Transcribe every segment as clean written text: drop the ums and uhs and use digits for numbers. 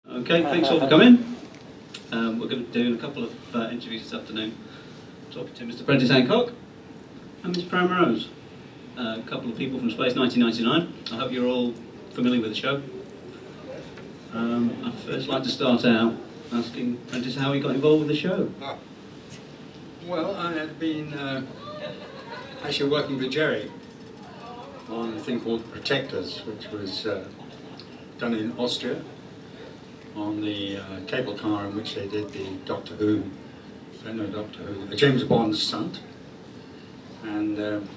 Okay, thanks all for coming. We're going to do a couple of interviews this afternoon. Talking to Mr. Prentis Hancock and Miss Pam Rose, a couple of people from Space 1999. I hope you're all familiar with the show. I'd first like to start out asking Prentis how he got involved with the show. Well, I had been actually working with Jerry on a thing called Protectors, which was done in Austria, on the cable car in which they did the Doctor Who, James Bond stunt, and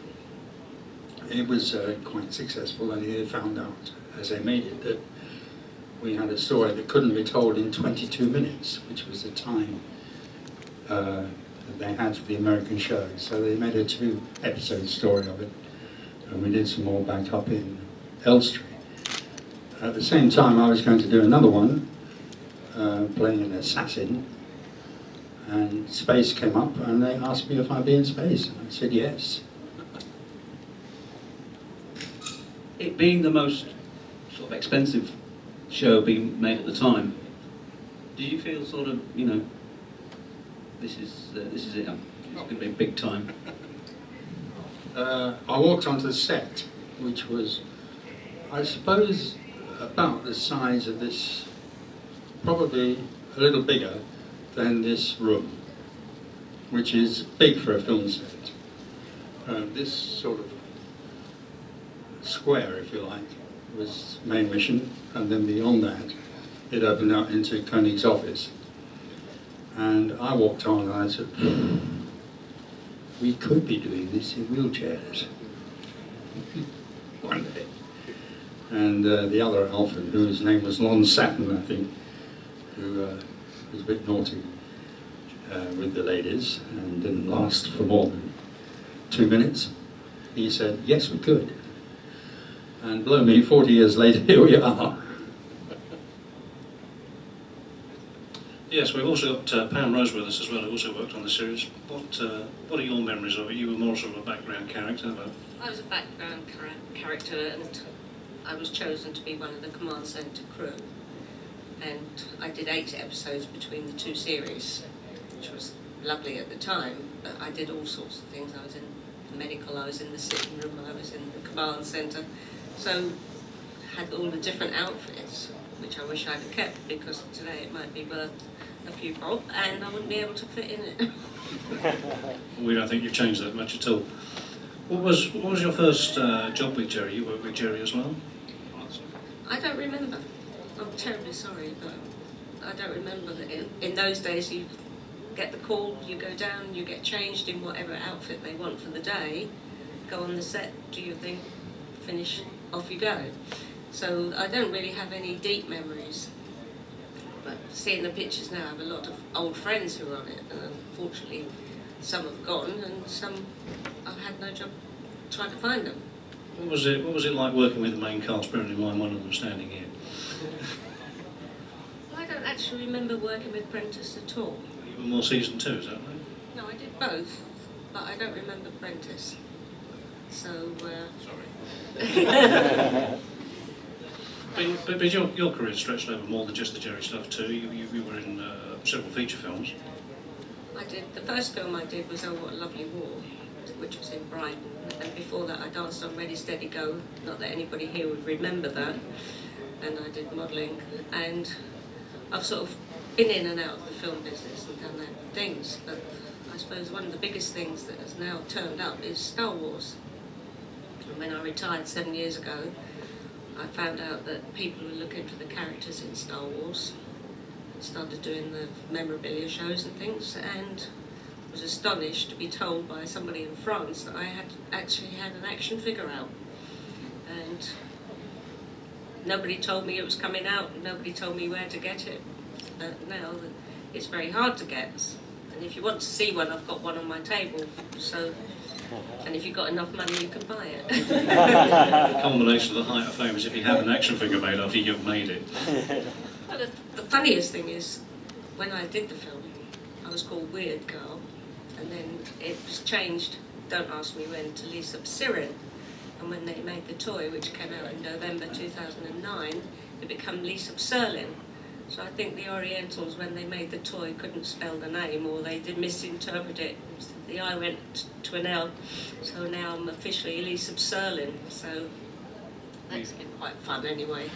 it was quite successful. And they found out as they made it that we had a story that couldn't be told in 22 minutes, which was the time that they had for the American show. So they made a 2-episode story of it, and we did some more back up in Elstree. At the same time, I was going to do another one, playing an assassin, and Space came up and they asked me if I'd be in Space, and I said yes. It being the most sort of expensive show being made at the time, did you feel sort of, you know, this is it, it's going to be a big time? I walked onto the set, which was, I suppose, about the size of this, probably a little bigger than this room, which is big for a film set. This sort of square, if you like, was main mission, and then beyond that it opened out into Koenig's office. And I walked on and I said, we could be doing this in wheelchairs one day. And the other Alfred, whose name was Lon Satin, I think, who was a bit naughty with the ladies and didn't last for more than 2 minutes, he said, yes, we could. And blow me, 40 years later, here we are. Yes, we've also got Pam Rose with us as well, who also worked on the series. What are your memories of it? You were more sort of a background character, but... I was a background character, and I was chosen to be one of the command centre crew. And I did 8 episodes between the 2 series, which was lovely at the time, but I did all sorts of things. I was in the medical, I was in the sitting room, I was in the command centre. So had all the different outfits, which I wish I'd have kept, because today it might be worth a few bob and I wouldn't be able to fit in it. We don't think you've changed that much at all. What was your first job with Jerry? You worked with Jerry as well? I don't remember. I'm terribly sorry, but I don't remember that. In those days, you get the call, you go down, you get changed in whatever outfit they want for the day, go on the set, do your thing, finish, off you go. So I don't really have any deep memories. But seeing the pictures now, I have a lot of old friends who are on it, and unfortunately some have gone and some I've had no job trying to find them. What was it like working with the main cast, bearing in mind one of them standing here? I don't actually remember working with Prentis at all. You were more season 2, is that right? No, I did both, but I don't remember Prentis. So, Sorry. But your career stretched over more than just the Jerry stuff too. You were in several feature films. I did. The first film I did was Oh What a Lovely War, which was in Brighton. And before that I danced on Ready Steady Go. Not that anybody here would remember that. And I did modelling. And I've sort of been in and out of the film business and done that things. But I suppose one of the biggest things that has now turned up is Star Wars. And when I retired 7 years ago, I found out that people were looking for the characters in Star Wars and started doing the memorabilia shows and things, and was astonished to be told by somebody in France that I had actually had an action figure out. And nobody told me it was coming out, and nobody told me where to get it. But now it's very hard to get, and if you want to see one, I've got one on my table, so... And if you've got enough money, you can buy it. The culmination of the height of fame is if you have an action figure made after you've made it. Well, the funniest thing is, when I did the film, I was called Weird Girl, and then it was changed, don't ask me when, to Lisa Sirin. And when they made the toy, which came out in November 2009, it became Lisa Serlin. So I think the Orientals, when they made the toy, couldn't spell the name, or they did misinterpret it. The I went to an L, so now I'm officially Elise of Serlin. So that's been quite fun anyway.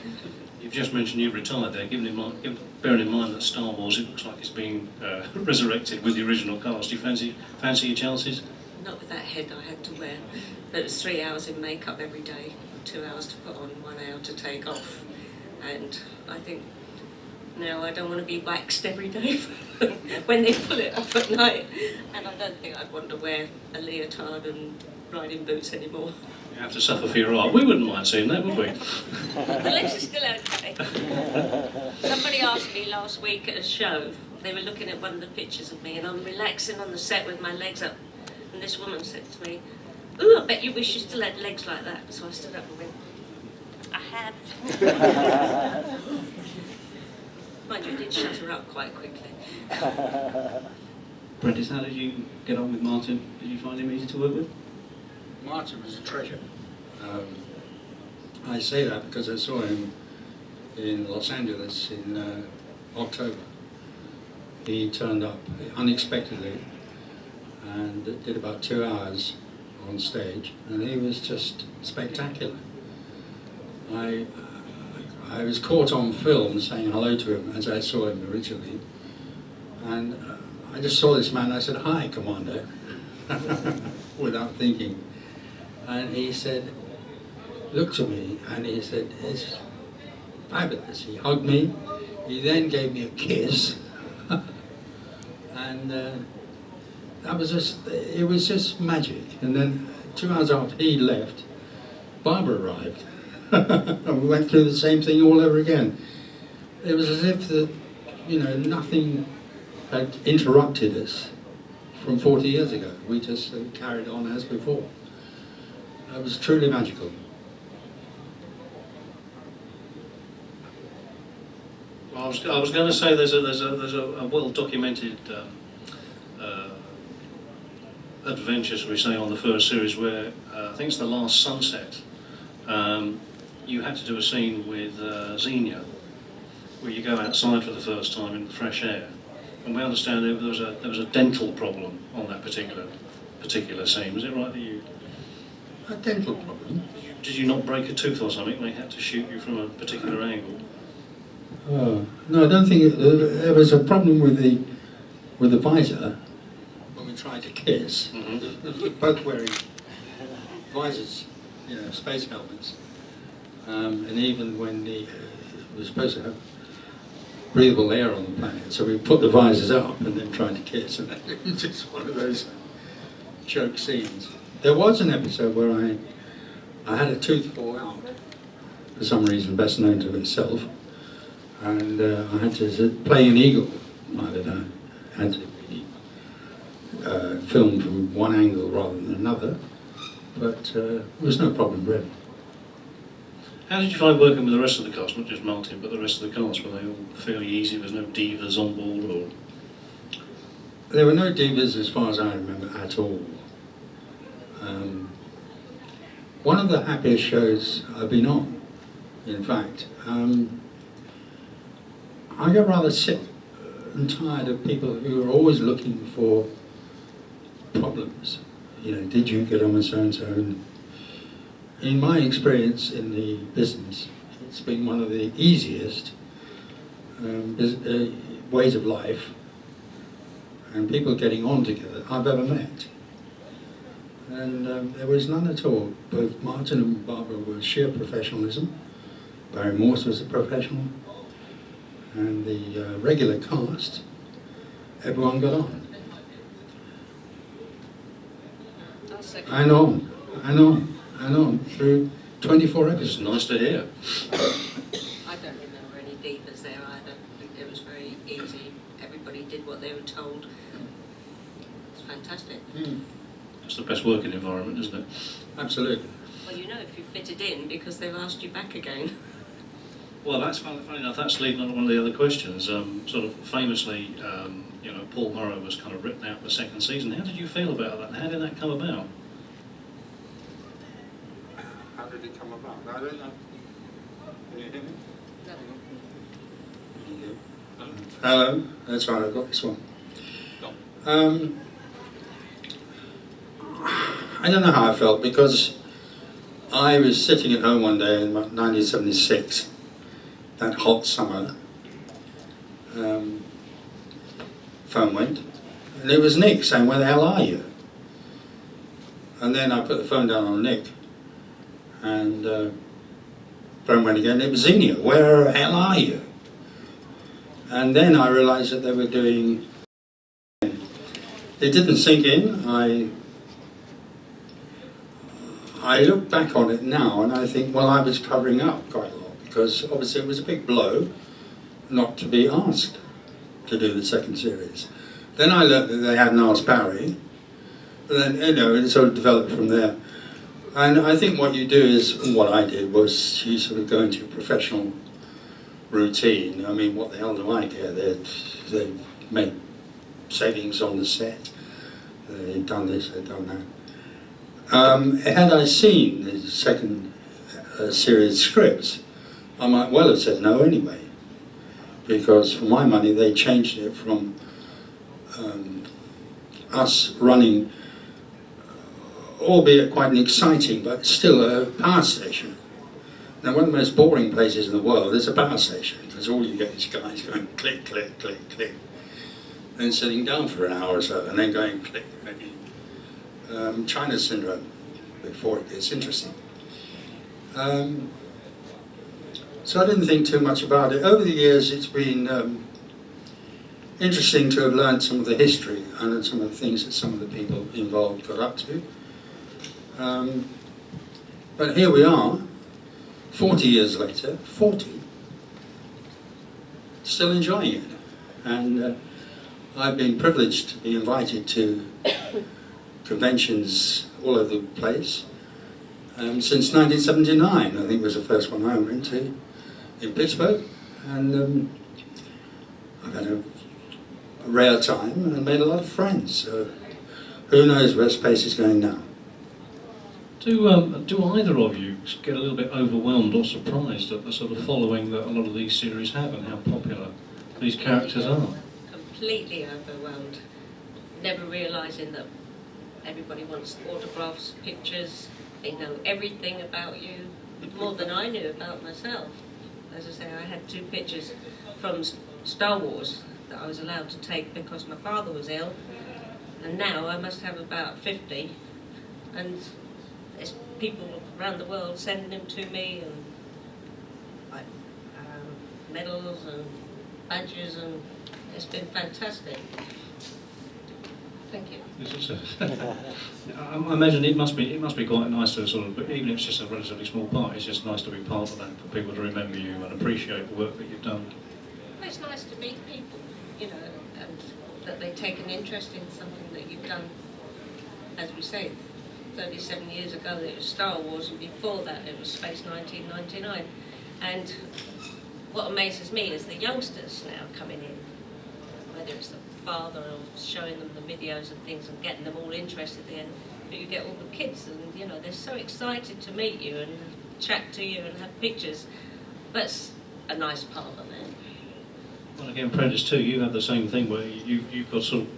You've just mentioned you've retired there, bearing in mind that Star Wars, it looks like it's being resurrected with the original cast. Do you fancy your chances? Not with that head I had to wear. But it was 3 hours in makeup every day, 2 hours to put on, 1 hour to take off. And I think now I don't want to be waxed every day when they pull it off at night. And I don't think I'd want to wear a leotard and riding boots anymore. You have to suffer for your art. We wouldn't mind seeing that, would we? The legs are still okay. Somebody asked me last week at a show, they were looking at one of the pictures of me, and I'm relaxing on the set with my legs up. And this woman said to me, "Ooh, I bet you wish you still had legs like that." So I stood up and went, "I have." Mind you, I did shut her up quite quickly. Prentis, how did you get on with Martin? Did you find him easy to work with? Martin was a treasure. I say that because I saw him in Los Angeles in October. He turned up unexpectedly and did about 2 hours on stage, and he was just spectacular. I was caught on film saying hello to him as I saw him originally, and I just saw this man and I said, "Hi, Commander," without thinking. And he said, looked at me and he said, "It's fabulous." He hugged me, he then gave me a kiss, and that was it was just magic. And then 2 hours after he left, Barbara arrived. And we went through the same thing all over again. It was as if nothing had interrupted us from 40 years ago. We just carried on as before. It was truly magical. Well, I was going to say there's a well documented adventure, shall we say, on the first series where I think it's The Last Sunset. You had to do a scene with Xenia, where you go outside for the first time in the fresh air, and we understand there was a dental problem on that particular scene. Was it right that you? A dental problem? Did you not break a tooth or something? They had to shoot you from a particular angle. Oh, no, I don't think there was a problem with the visor when we tried to kiss. Mm-hmm. Both wearing visors, space helmets, and even when we were supposed to have breathable air on the planet, so we put the visors up and then tried to kiss, and it was just one of those joke scenes. There was an episode where I had a tooth fall out, for some reason best known to itself, and I had to play an eagle. I don't know, had to be filmed from one angle rather than another, but there was no problem really. How did you find working with the rest of the cast, not just Martin, but the rest of the cast? Were they all fairly easy? There was no divas on board, or? There were no divas as far as I remember at all. One of the happiest shows I've been on, in fact. I get rather sick and tired of people who are always looking for problems. Did you get on with so-and-so? In my experience in the business, it's been one of the easiest ways of life and people getting on together I've ever met. And there was none at all. Both Martin and Barbara were sheer professionalism. Barry Morse was a professional. And the regular cast, everyone got on. And on, through 24 It's episodes. nice to hear. I don't remember any divas there either. It was very easy. Everybody did what they were told. It's fantastic. It's the best working environment, isn't it? Absolutely. Well, if you fitted in because they've asked you back again. Well, that's funny enough. That's leading on to one of the other questions. Sort of famously, Paul Morrow was kind of written out the second season. How did you feel about that? How did that come about? How did it come about? I don't know. Can you hear me? you. Hello, that's right, I've got this one. Go on. I don't know how I felt, because I was sitting at home one day in 1976, that hot summer. Phone went, and it was Nick saying, "Where the hell are you?" And then I put the phone down on Nick, and phone went again. It was Xenia. "Where the hell are you?" And then I realised that they were doing. It didn't sink in. I look back on it now and I think, well, I was covering up quite a lot, because obviously it was a big blow not to be asked to do the second series. Then I learned that they hadn't asked Barry, but then, it sort of developed from there. And I think what you do is, what I did was, you sort of go into a professional routine. I mean, what the hell do I care? They've made savings on the set. They've done this, they've done that. Had I seen the second series scripts, I might well have said no anyway, because for my money they changed it from us running, albeit quite an exciting but still a power station. Now, one of the most boring places in the world is a power station, because all you get is guys going click, click, click, click, then sitting down for an hour or so, and then going click, maybe China syndrome before it gets interesting. So I didn't think too much about it. Over the years, it's been interesting to have learned some of the history and some of the things that some of the people involved got up to. But here we are, 40 years later, 40, still enjoying it. And I've been privileged to be invited to conventions all over the place since 1979. I think was the first one I went to in Pittsburgh, and I've had a rare time and made a lot of friends. So who knows where space is going now? Do either of you get a little bit overwhelmed or surprised at the sort of following that a lot of these series have and how popular these characters are? Completely overwhelmed, never realising that everybody wants autographs, pictures, they know everything about you, more than I knew about myself. As I say, I had 2 pictures from Star Wars that I was allowed to take because my father was ill, and now I must have about 50, and there's people around the world sending them to me, and like medals and badges, and it's been fantastic. Thank you. I imagine it must be quite nice to sort of, even if it's just a relatively small part, it's just nice to be part of that, for people to remember you and appreciate the work that you've done. Well, it's nice to meet people, and that they take an interest in something that you've done. As we say, 37 years ago it was Star Wars, and before that it was Space 1999. And what amazes me is the youngsters now coming in, whether it's the father or showing them the videos and things and getting them all interested in, but you get all the kids, and they're so excited to meet you and chat to you and have pictures. That's a nice part of it. Well, again, Prentis too, you have the same thing where you've got sort of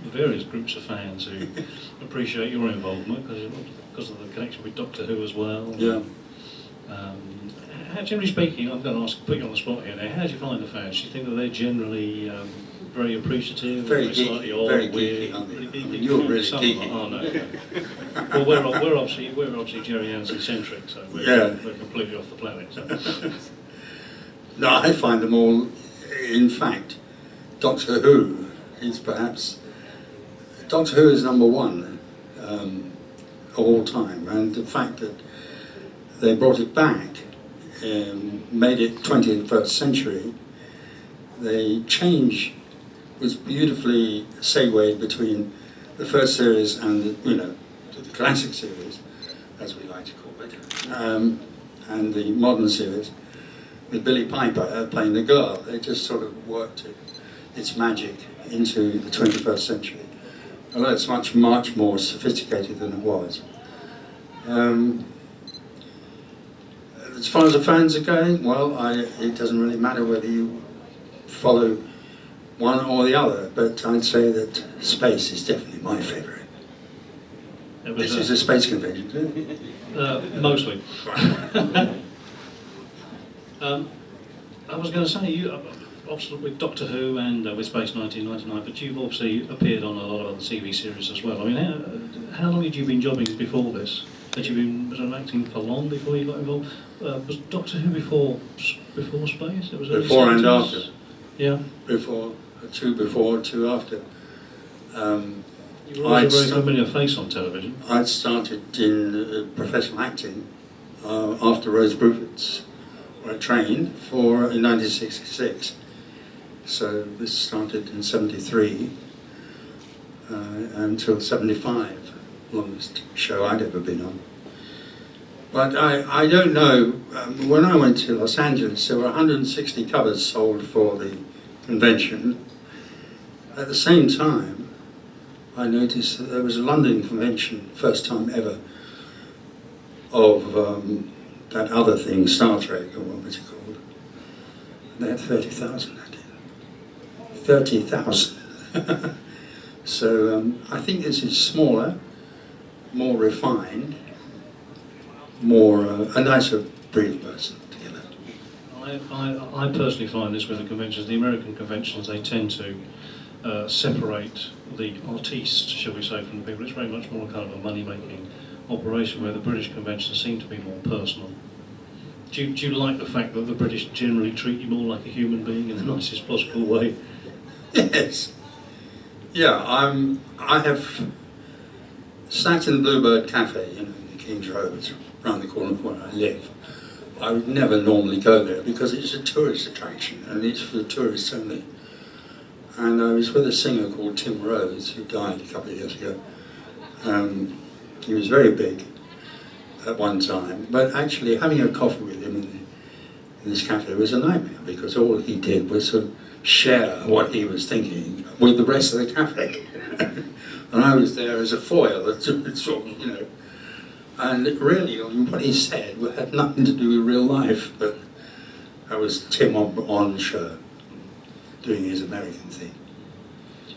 various groups of fans who appreciate your involvement because of the connection with Doctor Who as well. Yeah. Generally speaking, I'm going to put you on the spot here now. How do you find the fans? Do you think that they're generally very appreciative, Very slightly geeky, odd, very weird? geeky, aren't they? I mean, you're really geeky. Oh no. Well, we're obviously Jerry Anson centric, so we're completely off the planet. So. No, I find them all. In fact, Doctor Who is perhaps Doctor Who is number 1 of all time, and the fact that they brought it back, made it 21st century. The change was beautifully segued between the first series and the classic series, as we like to call it, and the modern series, with Billie Piper playing the girl. They just sort of worked its magic into the 21st century, although it's much, much more sophisticated than it was. As far as the fans are going, well, it doesn't really matter whether you follow one or the other, but I'd say that space is definitely my favourite. This is a space convention, isn't it? Mostly. I was going to say, you obviously with Doctor Who and with Space 1999, but you've obviously appeared on a lot of other TV series as well. I mean, how long had you been jobbing before this? Had you been sort of acting for long before you got involved? Was Doctor Who before Space? It was early Before and 70s? after. Yeah. Before, two after. You were always a very familiar face on television. I'd started in professional acting after Rose Bruford's, where I trained in 1966. So this started in 73 until 75, longest show I'd ever been on. But I don't know, when I went to Los Angeles, there were 160 covers sold for the convention. At the same time, I noticed that there was a London convention, first time ever, of that other thing, Star Trek, or what was it called? They had 30,000 that year. 30,000. So I think this is smaller, more refined, more a nicer breed of person together. I personally find this with the conventions, the American conventions, they tend to separate the artiste, shall we say, from the people. It's very much more kind of a money-making operation, where the British conventions seem to be more personal. Do you like the fact that the British generally treat you more like a human being in the nicest possible way? Yes. Yeah, I have sat in the Bluebird Cafe, in the King's Road, it's around the corner from where I live. I would never normally go there because it's a tourist attraction and it's for tourists only. And I was with a singer called Tim Rose, who died a couple of years ago. He was very big at one time, but actually having a coffee with him in this cafe was a nightmare, because all he did was sort of share what he was thinking with the rest of the cafe. And I was there as a foil, sort of, you know. And really, what he said had nothing to do with real life, but that was Tim on show, doing his American thing.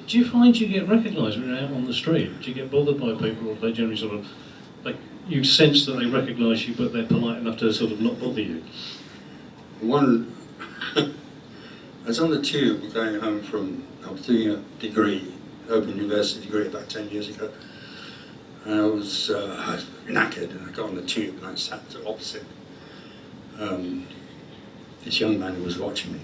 Do you find you get recognised when you're out on the street? Do you get bothered by people, or they generally sort of, like, you sense that they recognise you, but they're polite enough to sort of not bother you? I was on the tube going home I was doing a degree, Open University degree, about 10 years ago. And I was knackered, and I got on the tube and I sat opposite this young man who was watching me.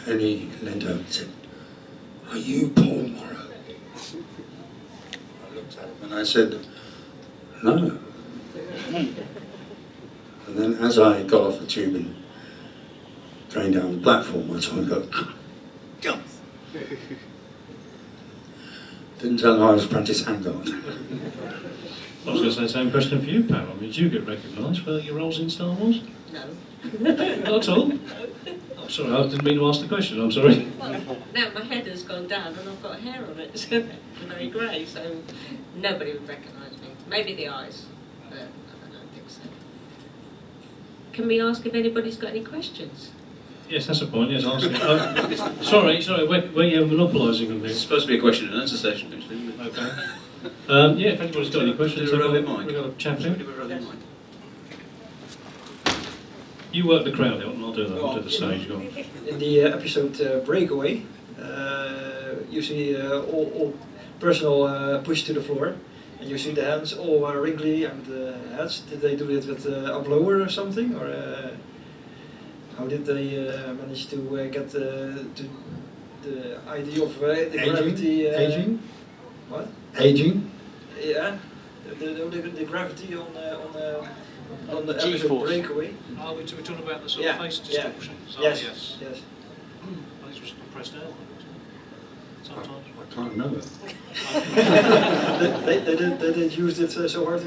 And he leaned over and said, "Are you Paul Morrow?" I looked at him and I said, "No." And then as I got off the tube and going down the platform, I saw him go, "Go." Didn't tell him I was Prentis Hancock. I was going to say the same question for you, Pam. I mean, did you get recognised for your roles in Star Wars? No. Not at all? I'm sorry, I didn't mean to ask the question, I'm sorry. Well, now my head has gone down and I've got hair on it, so I'm very grey, so nobody would recognise me. Maybe the eyes, but I don't think so. Can we ask if anybody's got any questions? Yes, that's the point, yes, ask it. Sorry, where you're monopolising on It's this. supposed to be a question and answer session, actually, isn't it? Okay. Yeah, if anybody's got any questions, Do a we've roving got mic. a chap Do in. a roving mic. You work the crowd out and I'll do that, I'll do the stage, go on. In the episode Breakaway, you see all personal pushed to the floor, and you see the hands all wrinkly and the heads. Did they do it with a blower or something, or how did they manage to get the idea of the gravity? Aging? What? Aging? Yeah, the gravity on the episode G-force. Breakaway. Oh, we're talking about the sort Yeah, of face yeah. distortions? Yes, Yes. yes. I think it was compressed air. Sometimes. I can't remember. They did use it so hard.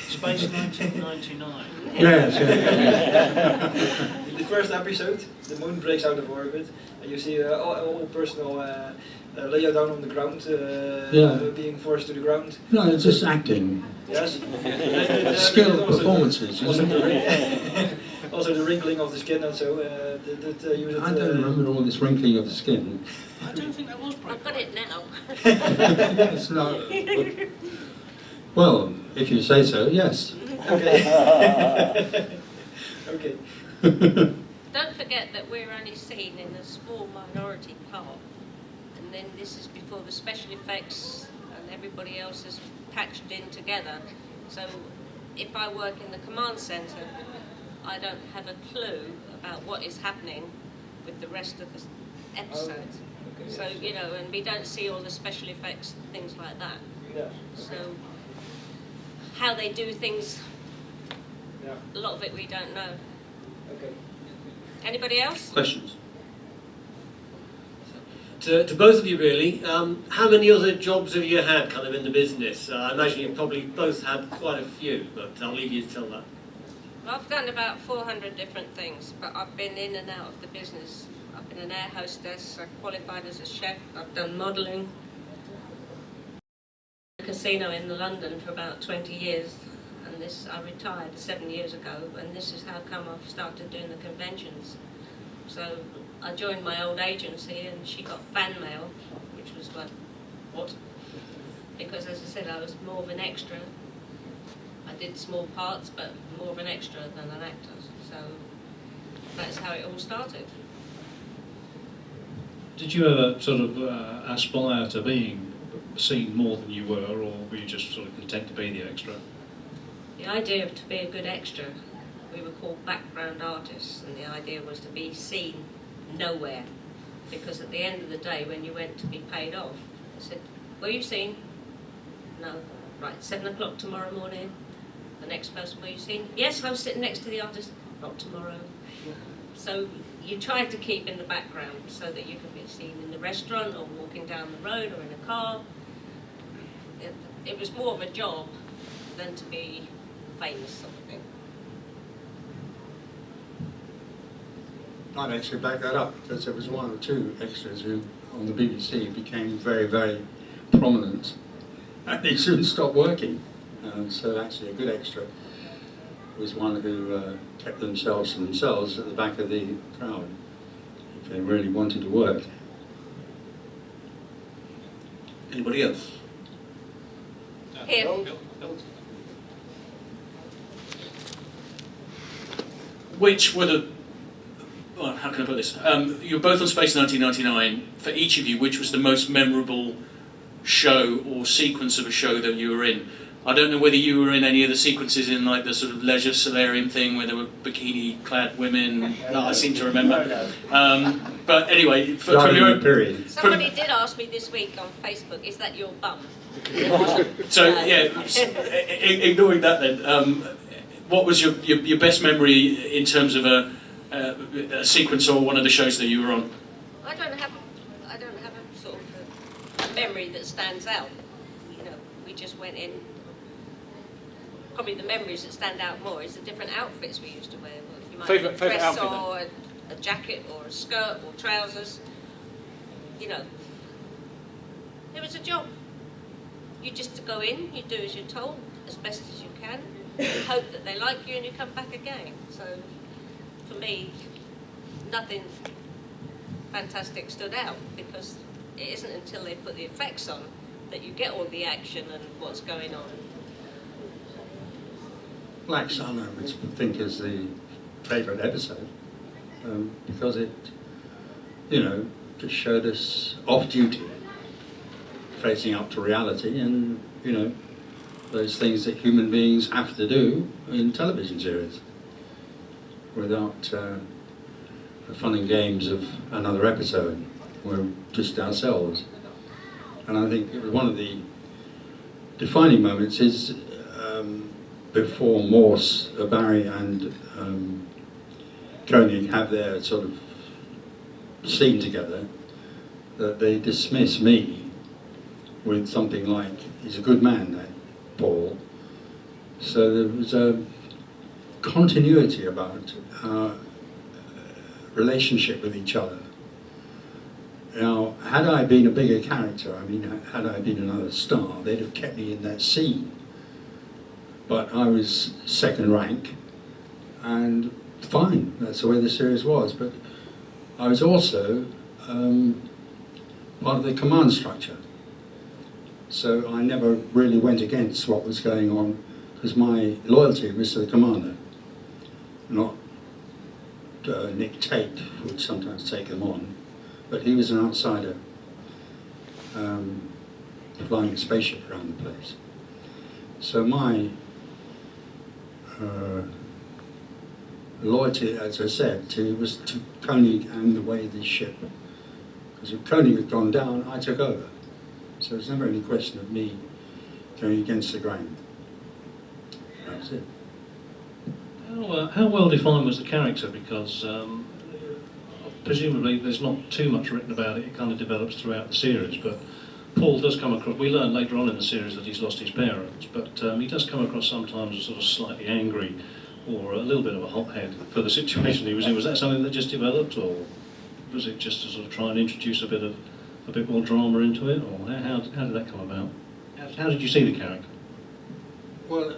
Space 1999. Yes, yeah. In the first episode, the moon breaks out of orbit, and you see all personal lay down on the ground, being forced to the ground. No, it's just acting. Yes. Skill performances, isn't it? Also the wrinkling of the skin and so. That you I don't remember all this wrinkling of the skin. I don't think that was Brit. I've got it now. It's not. Well, if you say so, yes. Okay. Okay. Don't forget that we're only seen in a small minority part, and then this is before the special effects and everybody else is patched in together. So if I work in the command centre, I don't have a clue about what is happening with the rest of the episodes. Okay. So, you know, and we don't see all the special effects, things like that. Yeah. So how they do things, Yeah. a lot of it we don't know. Okay. Anybody else? Questions? To both of you really, how many other jobs have you had kind of in the business? I imagine you've probably both had quite a few, but I'll leave you to tell that. Well, I've done about 400 different things, but I've been in and out of the business. I've been an air hostess, I qualified as a chef, I've done modelling. A casino in London for about 20 years, and this I retired 7 years ago, and this is how come I've started doing the conventions. So I joined my old agency and she got fan mail, which was like, what? Because as I said, I was more of an extra. I did small parts, but more of an extra than an actor. So that's how it all started. Did you ever sort of aspire to being seen more than you were, or were you just sort of content to be the extra? The idea of to be a good extra, we were called background artists, and the idea was to be seen nowhere. Because at the end of the day, when you went to be paid off, I said, were you seen? No. Right, 7 o'clock tomorrow morning. The next person, were you seen? Yes, I was sitting next to the artist. Not tomorrow. So you try to keep in the background so that you can be seen in the restaurant or walking down the road or in a car. It was more of a job than to be famous sort of thing. I'd actually back that up because there was one or two extras who, on the BBC, became very, very prominent, and they soon stopped working. So actually, a good extra was one who kept themselves to themselves at the back of the crowd if they really wanted to work. Anybody else? Here. Which were the, well, how can I put this? You were both on Space 1999. For each of you, which was the most memorable show or sequence of a show that you were in? I don't know whether you were in any of the sequences in like the sort of leisure solarium thing where there were bikini-clad women. No, I seem to remember. But anyway, from your own period. Somebody did ask me this week on Facebook, is that your bum? So yeah, ignoring that then. What was your best memory in terms of a sequence or one of the shows that you were on? I don't have a sort of a memory that stands out. You know, we just went in. Probably the memories that stand out more is the different outfits we used to wear. You might have a Favourite dress outfit, or a jacket or a skirt or trousers. You know, it was a job. You just go in, you do as you're told, as best as you can. You hope that they like you and you come back again. So, for me, nothing fantastic stood out because it isn't until they put the effects on that you get all the action and what's going on. Black Sun, I would think, is the favourite episode because it, you know, just showed us off duty, facing up to reality, and you know, those things that human beings have to do in television series without the fun and games of another episode. We're just ourselves, and I think it was one of the defining moments is. Before Morse, Barry and Koenig have their sort of scene together, that they dismiss me with something like, he's a good man, that Paul. So there was a continuity about our relationship with each other. Now, had I been a bigger character, I mean, had I been another star, they'd have kept me in that scene. But I was second rank, and fine, that's the way the series was, but I was also part of the command structure. So I never really went against what was going on, because my loyalty was to the commander, not Nick Tate would sometimes take them on, but he was an outsider flying a spaceship around the place. So my loyalty, as I said, was to Koenig and the way the ship, because if Koenig had gone down, I took over. So there's never any question of me going against the grain. That was it. How well defined was the character? Because presumably there's not too much written about it. It kind of develops throughout the series. But Paul does come across. We learn later on in the series that he's lost his parents, but he does come across sometimes as sort of slightly angry or a little bit of a hothead for the situation he was in. Was that something that just developed, or was it just to sort of try and introduce a bit more drama into it, or how did that come about? How did you see the character? Well,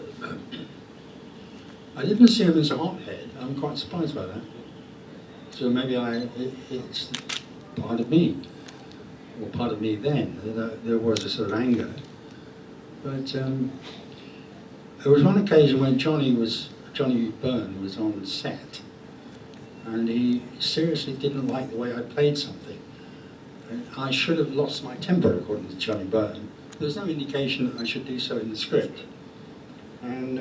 I didn't see him as a hothead. I'm quite surprised by that. So maybe it's part of me, or part of me then. There was a sort of anger. But there was one occasion when Johnny Byrne was on set, and he seriously didn't like the way I played something. I should have lost my temper, according to Johnny Byrne. There was no indication that I should do so in the script. And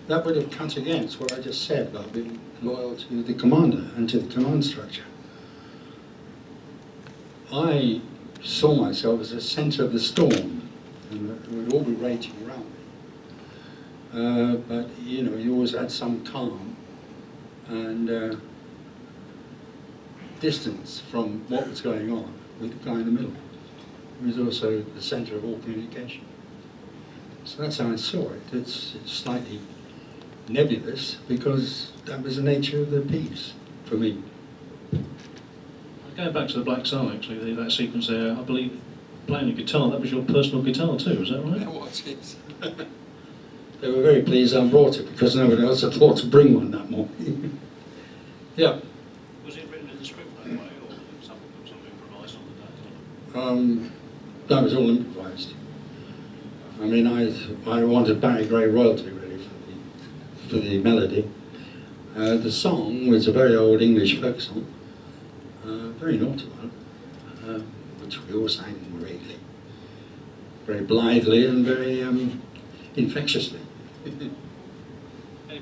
that would have cut against what I just said about being loyal to the commander and to the command structure. I saw myself as the centre of the storm, and it would all be raging around me. But, you know, you always had some calm and distance from what was going on with the guy in the middle, who was also the centre of all communication. So that's how I saw it. It's slightly nebulous, because that was the nature of the piece for me. Going back to the Black Sun, actually, that sequence there, I believe playing the guitar, that was your personal guitar too, is that right? That was it. They were very pleased I brought it, because nobody else had thought to bring one that morning. Yeah. Was it written in the script that way, or something improvised on that? That was all improvised. I mean, I wanted Barry Gray royalty really for the melody. The song was a very old English folk song, very naughty one, which we all sang greatly, very blithely and very infectiously. Any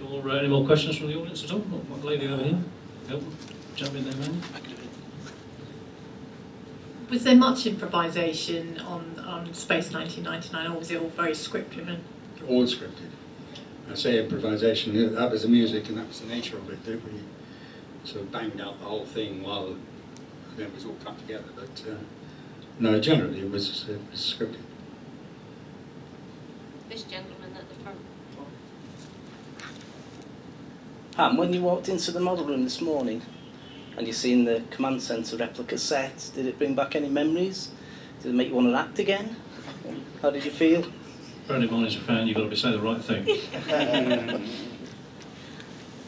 more questions from the audience at all? What lady over here? Yep. Jump in there, man. Was there much improvisation on Space 1999, or was it all very script-driven? All scripted. I say improvisation, that was the music and that was the nature of it. We sort of banged out the whole thing while it was all cut together. But no, generally it was scripted. This gentleman at the front. Pam, when you walked into the model room this morning and you seen the command centre replica set, did it bring back any memories? Did it make you want to act again? How did you feel? Bearing in mind as a fan, you've got to be saying the right thing.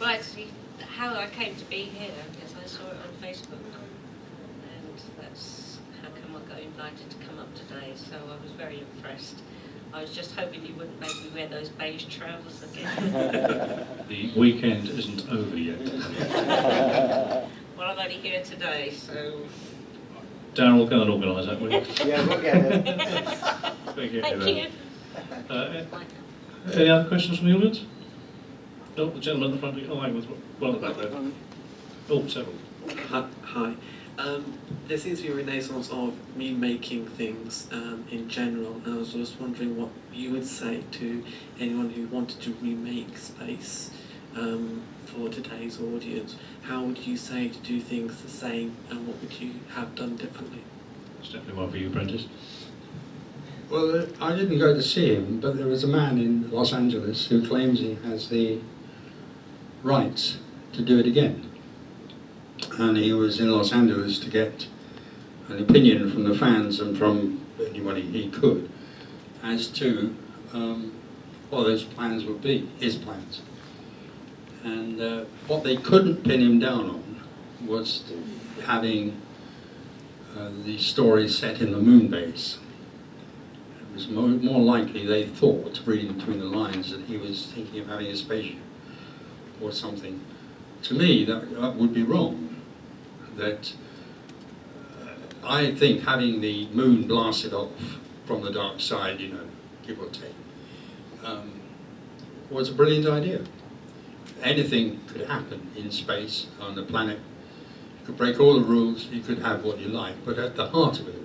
Well, actually, how I came to be here, because I saw it on Facebook, and that's how come I got invited to come up today, so I was very impressed. I was just hoping you wouldn't make me wear those beige trousers again. The weekend isn't over yet. Well, I'm only here today, so... Darryl, go and organise that, will you? Yeah, we'll get it. Thank you. Thank you. Any other questions from the audience? No, the gentleman at the front. Oh, hang on, one at the back there. Oh, several. Hi. There seems to be a renaissance of me-making things in general, and I was just wondering what you would say to anyone who wanted to remake Space for today's audience. How would you say to do things the same, and what would you have done differently? It's definitely one for you, Prentis. Well, I didn't go to see him, but there was a man in Los Angeles who claims he has the rights to do it again. And he was in Los Angeles to get an opinion from the fans and from anybody he could as to what those plans would be, his plans. And what they couldn't pin him down on was having the story set in the moon base. It was more likely, they thought, reading between the lines, that he was thinking of having a spaceship or something. To me, that would be wrong. That I think having the moon blasted off from the dark side, you know, give or take, was a brilliant idea. Anything could happen in space, on the planet. You could break all the rules, you could have what you like, but at the heart of it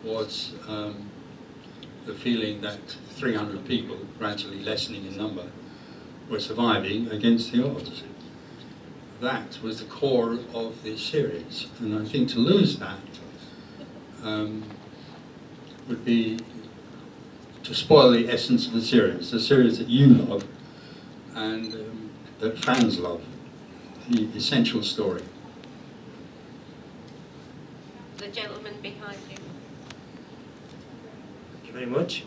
was the feeling that 300 people, gradually lessening in number, were surviving against the odds. That was the core of the series, and I think to lose that would be to spoil the essence of the series that you love and that fans love, the essential story. The gentleman behind you. Thank you very much.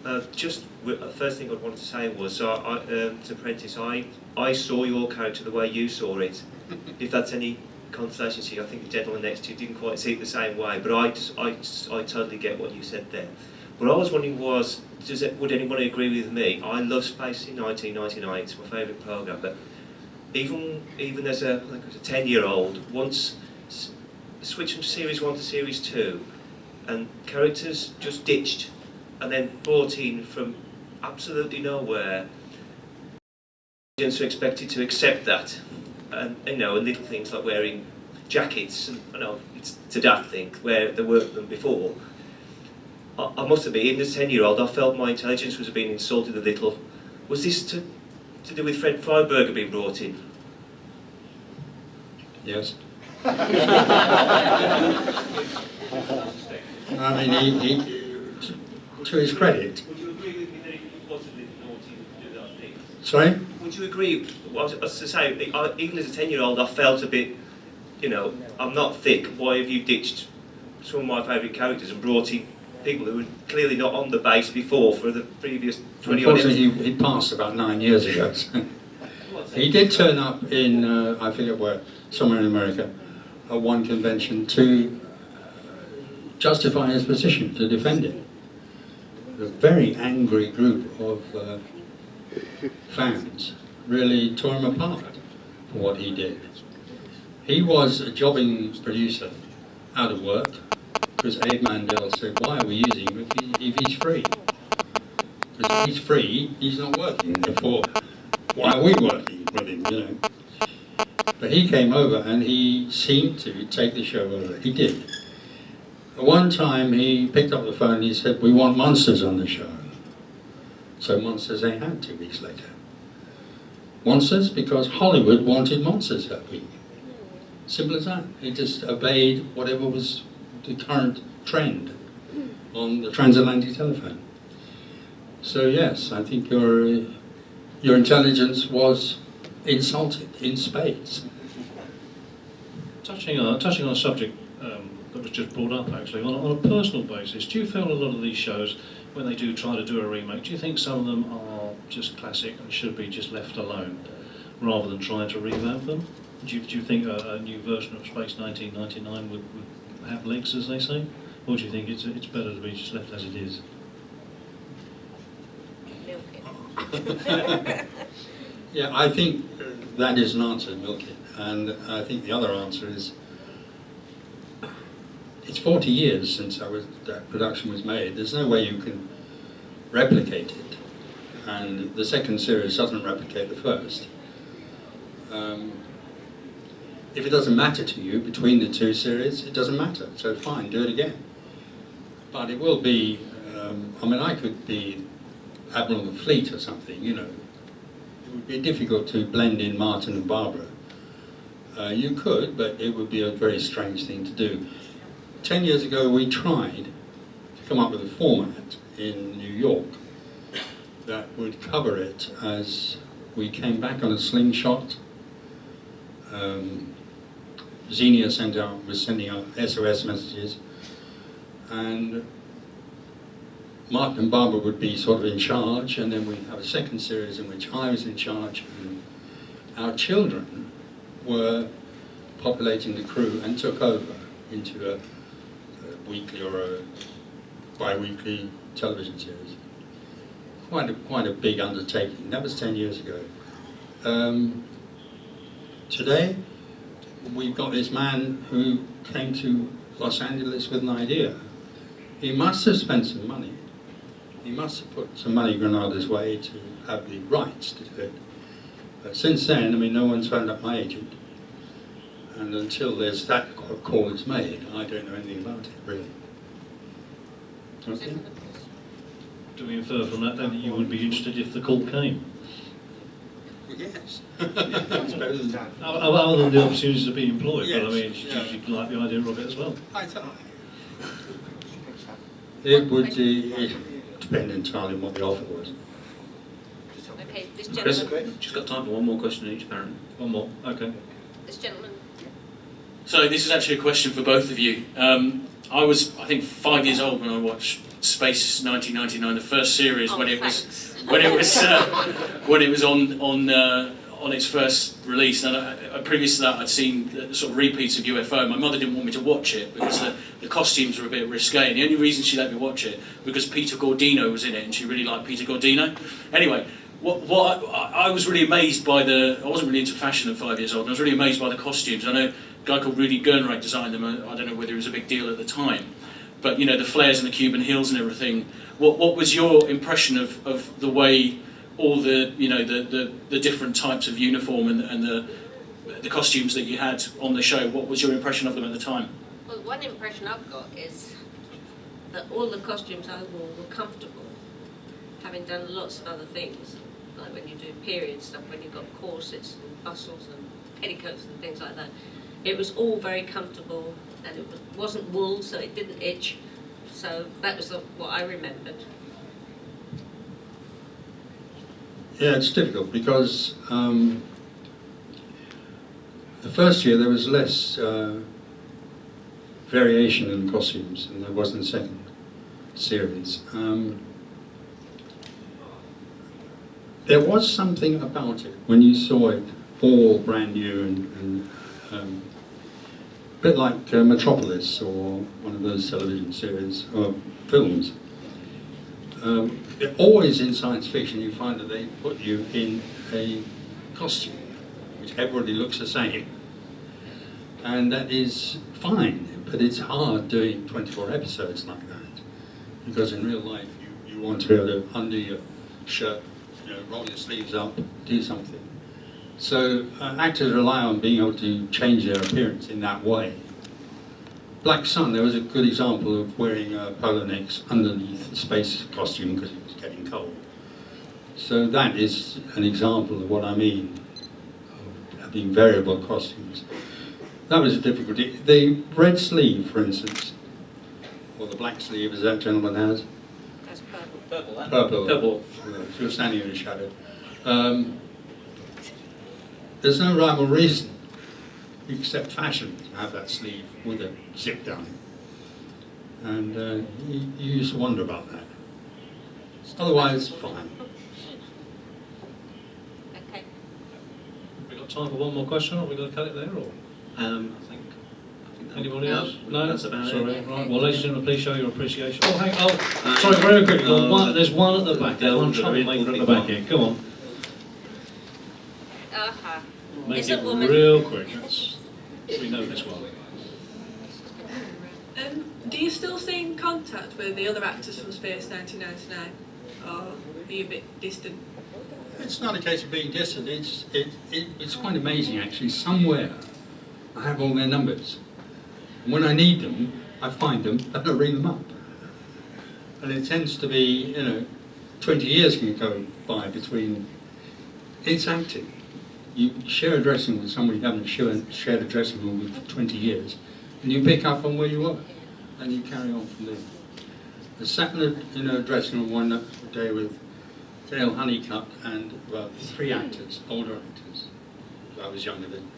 First thing I wanted to say was, to Prentis, I saw your character the way you saw it. If that's any consolation to you, I think the gentleman next to you didn't quite see it the same way, but I totally get what you said there. What I was wondering was, would anybody agree with me? I love Space in 1999, it's my favourite programme, but even as a 10-year-old, once switched from Series 1 to Series 2, and characters just ditched, and then brought in from absolutely nowhere, audience are expected to accept that. And little things like wearing jackets, and I know it's a daft thing, where there weren't them before. I must admit, even as a 10-year-old, I felt my intelligence was being insulted a little. Was this to do with Fred Freiberger being brought in? Yes. I mean, he, to his credit. Would you agree with me that it was a little naughty to do that thing? Sorry? Would you agree? As to say, even as a 10-year-old, I felt a bit, I'm not thick. Why have you ditched some of my favourite characters and brought in people who were clearly not on the base before for the previous 20 odd years? Unfortunately, he passed about 9 years ago. So. He did turn up in, I forget where, somewhere in America, at one convention to justify his position, to defend it. A very angry group of fans really tore him apart for what he did. He was a jobbing producer, out of work, because Abe Mandel said, why are we using him if he's free? Because if he's free, he's not working, therefore, why are we working with him, But he came over and he seemed to take the show over. He did. At one time he picked up the phone and he said, we want monsters on the show. So monsters they had 2 weeks later. Monsters because Hollywood wanted monsters that week. Simple as that. He just obeyed whatever was the current trend on the transatlantic telephone. So yes, I think your intelligence was insulted in spades. Touching on a subject that was just brought up actually, on a personal basis, do you feel a lot of these shows, when they do try to do a remake, do you think some of them are just classic and should be just left alone rather than trying to revamp them? Do you think a new version of Space 1999 would have legs, as they say? Or do you think it's better to be just left as it is? Yeah, I think that is an answer, milk it. And I think the other answer is, it's 40 years since that production was made. There's no way you can replicate it. And the second series doesn't replicate the first. If it doesn't matter to you between the two series, it doesn't matter. So fine, do it again. But it will be, I could be Admiral of the Fleet or something, It would be difficult to blend in Martin and Barbara. You could, but it would be a very strange thing to do. 10 years ago we tried to come up with a format in New York that would cover it as we came back on a slingshot. Xenia was sending out SOS messages, and Martin and Barbara would be sort of in charge, and then we'd have a second series in which I was in charge, and our children were populating the crew and took over into a weekly or a bi-weekly television series. Quite a big undertaking. That was 10 years ago. Today, we've got this man who came to Los Angeles with an idea. He must have spent some money. He must have put some money Granada's way to have the rights to do it. But since then, I mean, no one's phoned up my agent. And until there's that call is made, I don't know anything about it, really. Okay? Do we infer from that then that you would be interested if the call came? Yes. It's better than that. Other than the opportunities to be employed, but I Yes, mean, yeah. you'd like the idea of it as well. I thought it would depend entirely on what the offer was. Okay, this Chris, gentleman. just got time for one more question each, apparently. One more, okay. This gentleman. So this is actually a question for both of you. I was, I think, 5 years old when I watched Space 1999, the first series, when it was on its first release. And previous to that, I'd seen sort of repeats of UFO. My mother didn't want me to watch it because the costumes were a bit risque. And the only reason she let me watch it because Peter Gordino was in it, and she really liked Peter Gordino. Anyway. I was really amazed by I wasn't really into fashion at 5 years old, and I was really amazed by the costumes. I know a guy called Rudy Gernreich designed them. I don't know whether it was a big deal at the time, but you know, the flares and the Cuban heels and everything. What was your impression of the way all the, you know, the different types of uniform and the costumes that you had on the show? What was your impression of them at the time? Well, one impression I've got is that all the costumes I wore were comfortable, having done lots of other things. Like when you do period stuff, when you've got corsets and bustles and petticoats and things like that. It was all very comfortable, and it wasn't wool, so it didn't itch. So that was what I remembered. Yeah, it's difficult because the first year there was less variation in costumes than there was in the second series. There was something about it when you saw it all brand new and a bit like Metropolis or one of those television series or films. Always in science fiction you find that they put you in a costume which everybody looks the same, and that is fine, but it's hard doing 24 episodes like that, because in real life you want to be able to undo your shirt, you know, roll your sleeves up, do something. So actors rely on being able to change their appearance in that way. Black Sun, there was a good example of wearing polo necks underneath the space costume because it was getting cold. So that is an example of what I mean, of having variable costumes. That was a difficulty. The red sleeve, for instance, or the black sleeve, as that gentleman has. That's purple. Purple. Purple. If you're standing in the shadow. There's no rhyme or reason, except fashion, to have that sleeve with a zip down it. And you used to wonder about that. Otherwise, fine. Okay. We got time for one more question, or are we going to cut it there, or I think that- anybody No. else? No, That's about it. Sorry, it. right. Well, ladies and gentlemen, please show your appreciation. Oh, hang on. Sorry, very quickly. There's one at the back. There's one troublemaker at the back here. Go on. Aha. Make It's a it woman. real quick. We know this one. Do you still stay in contact with the other actors from Space 1999? Or are you a bit distant? It's not a case of being distant. It's quite amazing, actually. Somewhere I have all their numbers. And when I need them, I find them and I ring them up. And it tends to be, 20 years can go by between. It's acting. You share a dressing room with somebody you haven't shared a dressing room with for 20 years, and you pick up on where you were, and you carry on from there. I sat in a dressing room one day with Dale Honeycutt and about 3 actors, older actors, who I was younger than,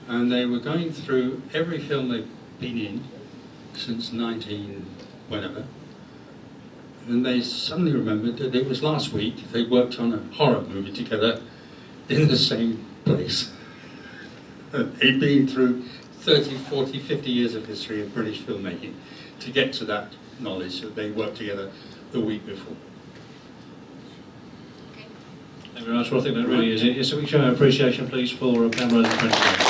and they were going through every film they've been in since 19 whatever, and they suddenly remembered that it was last week they worked on a horror movie together in the same place. He'd been through 30, 40, 50 years of history of British filmmaking to get to that knowledge that they worked together the week before. Thank you very much. Well, I think that really is it. Yes, so we show our appreciation, please, for Pam, Rose and Prentis.